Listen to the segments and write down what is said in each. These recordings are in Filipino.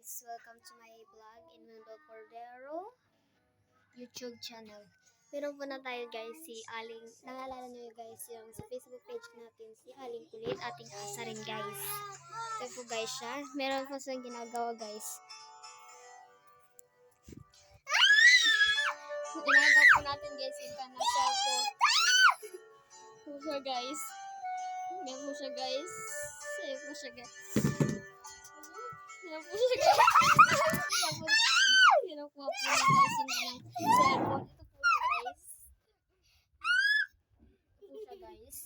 guys, welcome to my vlog in Mundo Cordero YouTube channel. Meron po na tayo guys si Aling, naalala nyo guys yung sa Facebook page natin si Aling Kulit, ating asa rin guys. Ito po guys siya, meron po siyang ginagawa guys. Ginagawa po natin guys yung kanasal po. Po siya guys. Yan po siya guys. Yan po siya guys. Yan po siya guys. Yan po guys yung cellphone. Ito po siya guys.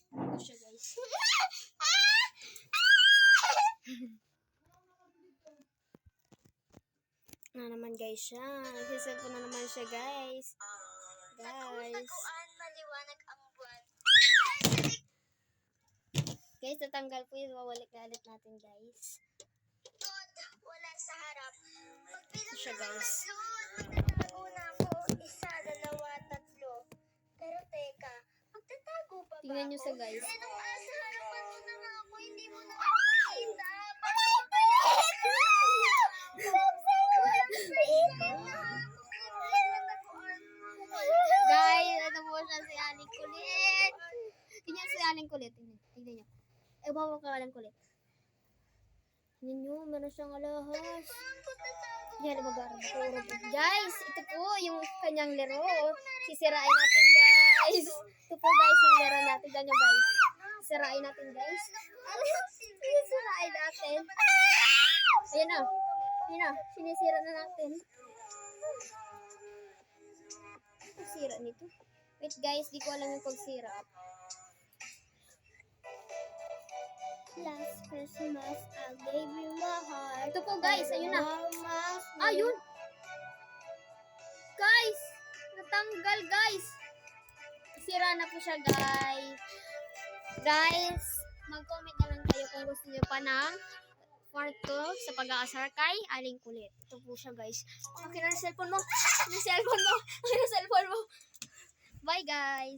Ito po siya guys. Na naman guys siya. Nagsiselfone na naman siya guys. Guys. Maliwanag ang buwan. Guys, tatanggal po yun. Wawalik na ulit natin guys. God, wala sa harap. Magbilang Siya, na guys. tatlo, magtatago na ako. Isa, dalawa, tatlo. Pero teka, magtatago pa ba Tingnan nyo ako? sa guys. Eh, nung asa harapan mo na nga ako, hindi mo na ako makita. Paano ba yan? Guys, ito po siya si Aling Kulit. Tingnan si Aling Kulit. Tingnan nyo. Eh, bawa ka Aling Kulit. Tingnan nyo, meron siyang alahas. Yan, mag-aaral. Guys, ito po yung kanyang laro. Sisirain natin guys. Ito po guys yung laro natin. Ganyan guys. Sisirain natin guys. Sisirain natin. Ayan na. Ayan na. Sinisira na natin. Sira nito. Wait guys, di ko alam yung pagsira. Last Christmas, I gave you my heart. Ito po guys, ayun na. Ayun. Guys, natanggal guys. Sira na po siya guys. Guys, mag-comment na lang kayo kung gusto niyo pa ng part 2 sa pag-aasar kay Aling Kulit. Ito po siya guys. Okay na yung cellphone mo. Yung cellphone mo. Yung cellphone mo. Bye guys.